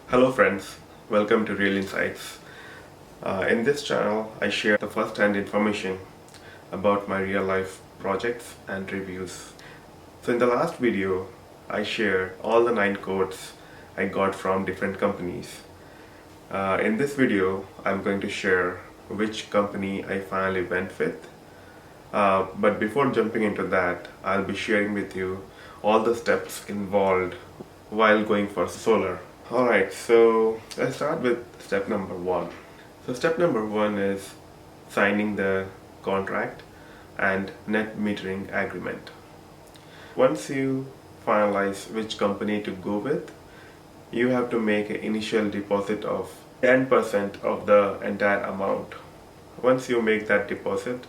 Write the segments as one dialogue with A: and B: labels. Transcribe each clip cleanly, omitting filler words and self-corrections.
A: Hello friends, welcome to Real Insights. In this channel, I share the first-hand information about my real-life projects and reviews. So in the last video, I shared all the 9 codes I got from different companies. In this video, I'm going to share which company I finally went with. But before jumping into that, I'll be sharing with you all the steps involved while going for solar. Alright, so let's start with step number 1. So step number 1 is signing the contract and net metering agreement. Once you finalize which company to go with, you have to make an initial deposit of 10% of the entire amount. Once you make that deposit,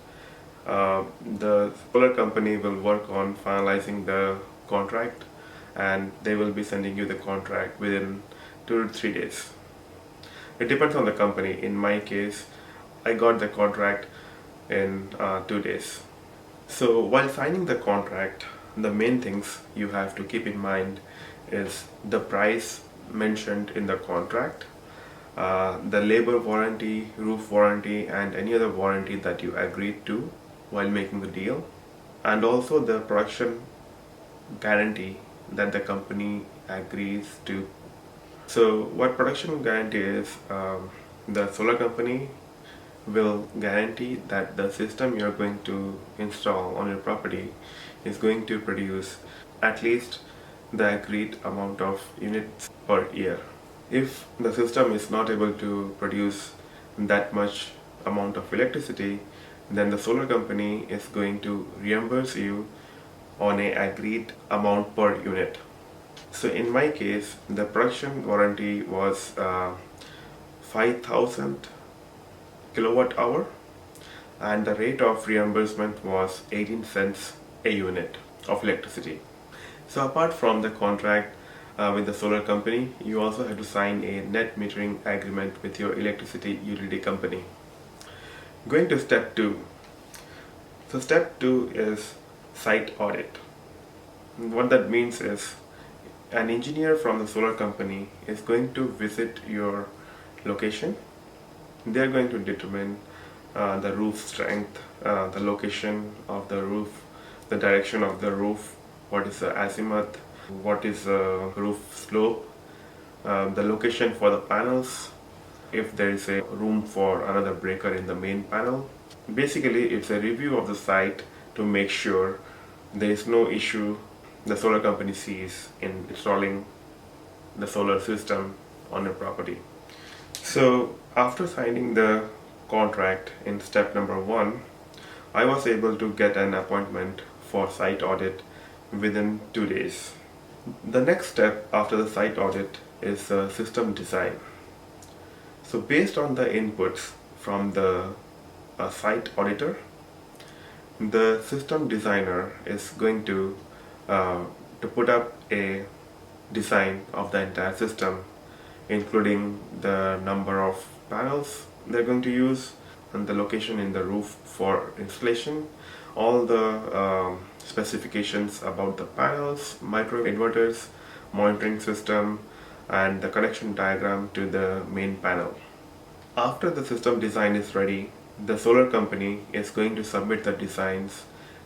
A: the solar company will work on finalizing the contract and they will be sending you the contract within 2 to 3 days. It depends on the company. In my case, I got the contract in 2 days. So while signing the contract, the main things you have to keep in mind is the price mentioned in the contract, the labor warranty, roof warranty, and any other warranty that you agreed to while making the deal, and also the production guarantee that the company agrees to. So what production guarantee is, the solar company will guarantee that the system you're going to install on your property is going to produce at least the agreed amount of units per year. If the system is not able to produce that much amount of electricity, then the solar company is going to reimburse you on a agreed amount per unit. So in my case, the production warranty was 5000 kilowatt hour and the rate of reimbursement was 18 cents a unit of electricity. So apart from the contract with the solar company, you also have to sign a net metering agreement with your electricity utility company. Going to step 2. So step 2 is site audit. What that means is an engineer from the solar company is going to visit your location. They are going to determine the roof strength, the location of the roof, the direction of the roof, what is the azimuth, what is the roof slope, the location for the panels, if there is a room for another breaker in the main panel. Basically, it's a review of the site to make sure there is no issue the solar company sees in installing the solar system on your property. So after signing the contract in step number 1, I was able to get an appointment for site audit within 2 days. The next step after the site audit is system design. So based on the inputs from the site auditor, the system designer is going to put up a design of the entire system, including the number of panels they're going to use and the location in the roof for installation, all the specifications about the panels, micro inverters, monitoring system, and the connection diagram to the main panel. After the system design is ready, the solar company is going to submit the designs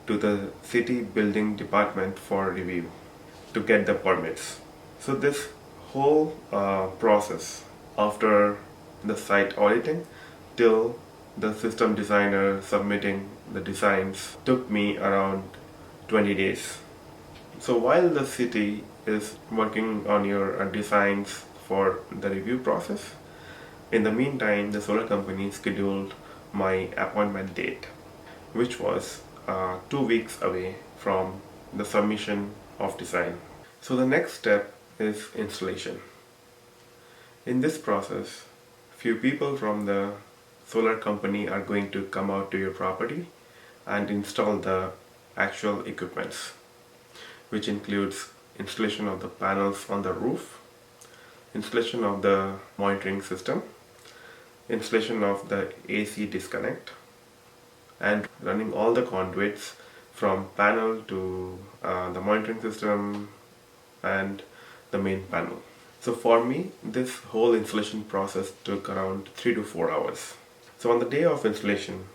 A: to the city building department for review to get the permits. So this whole process after the site auditing till the system designer submitting the designs took me around 20 days. So while the city is working on your designs for the review process, in the meantime the solar company scheduled my appointment date, which was 2 weeks away from the submission of design. So the next step is installation. In this process, few people from the solar company are going to come out to your property and install the actual equipments, which includes installation of the panels on the roof, installation of the monitoring system, installation of the AC disconnect, and running all the conduits from panel to the monitoring system and the main panel. So for me, this whole installation process took around 3 to 4 hours. So on the day of installation,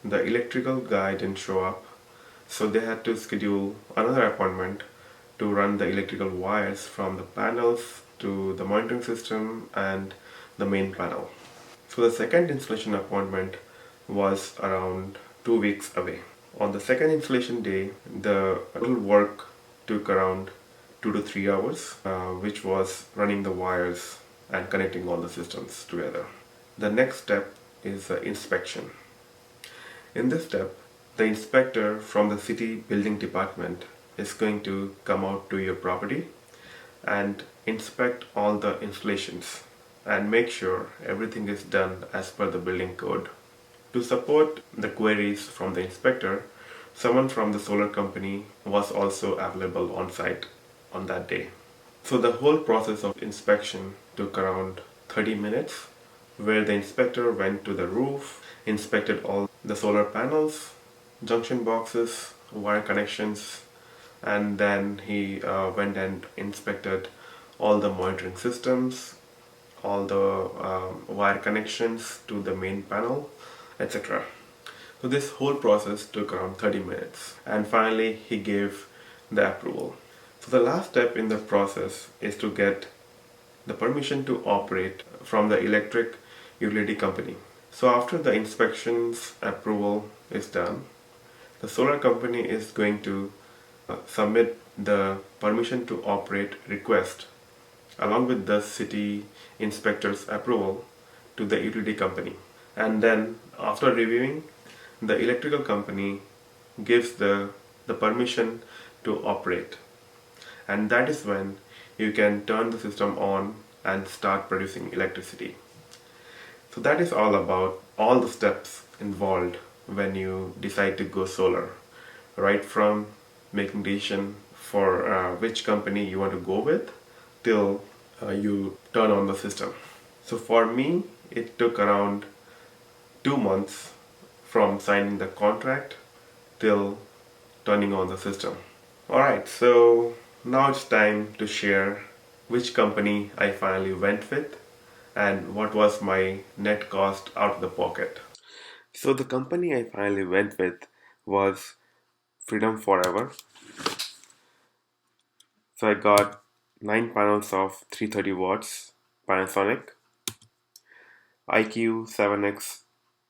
A: the electrical guy didn't show up, so they had to schedule another appointment to run the electrical wires from the panels to the monitoring system and the main panel. So the second installation appointment was around 2 weeks away. On the second installation day, the total work took around 2 to 3 hours, which was running the wires and connecting all the systems together. The next step is the inspection. In this step, the inspector from the city building department is going to come out to your property and inspect all the installations and make sure everything is done as per the building code. To support the queries from the inspector, someone from the solar company was also available on site on that day. So the whole process of inspection took around 30 minutes, where the inspector went to the roof, inspected all the solar panels, junction boxes, wire connections, and then he went and inspected all the monitoring systems, all the wire connections to the main panel, etc. So this whole process took around 30 minutes, and finally he gave the approval. So the last step in the process is to get the permission to operate from the electric utility company. So after the inspections approval is done, the solar company is going to submit the permission to operate request along with the city inspector's approval to the utility company. And then after reviewing, the electrical company gives the permission to operate. And that is when you can turn the system on and start producing electricity. So that is all about all the steps involved when you decide to go solar, right from making decision for which company you want to go with till you turn on the system. So for me, it took around 2 months from signing the contract till turning on the system. Alright, so now it's time to share which company I finally went with and what was my net cost out of the pocket. So the company I finally went with was Freedom Forever. So I got 9 panels of 330 watts Panasonic IQ 7X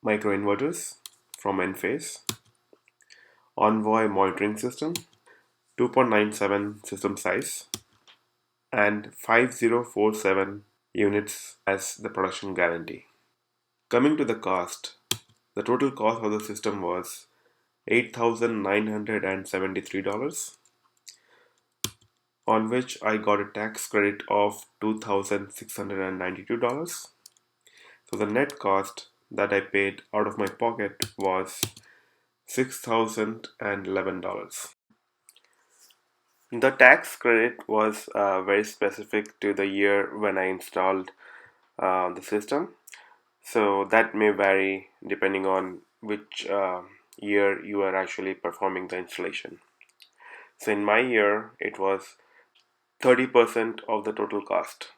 A: microinverters from Enphase, Envoy monitoring system, 2.97 system size, and 5047 units as the production guarantee. Coming to the cost, the total cost of the system was $8,973, on which I got a tax credit of $2,692. So the net cost that I paid out of my pocket was $6,011. The tax credit was very specific to the year when I installed the system, so that may vary depending on which year you are actually performing the installation. So in my year, it was 30% of the total cost.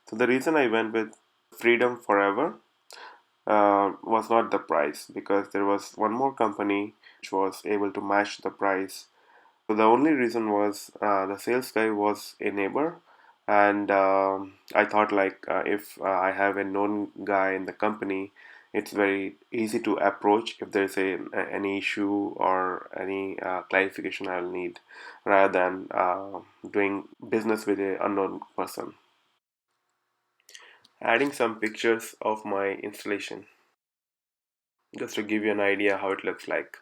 A: So the reason I went with Freedom Forever was not the price, because there was one more company which was able to match the price. So the only reason was the sales guy was a neighbor, and I thought like if I have a known guy in the company, it's very easy to approach if there's any issue or any clarification I'll need, rather than doing business with an unknown person. Adding some pictures of my installation just to give you an idea how it looks like.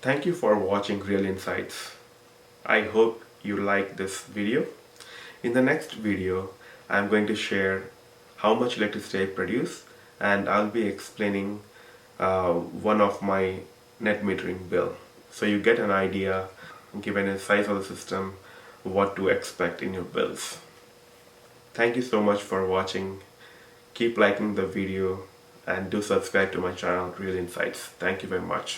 A: Thank you for watching Real Insights. I hope you like this video. In the next video, I'm going to share how much electricity I produce, and I'll be explaining one of my net metering bill. So you get an idea, given the size of the system, what to expect in your bills. Thank you so much for watching. Keep liking the video and do subscribe to my channel, Real Insights. Thank you very much.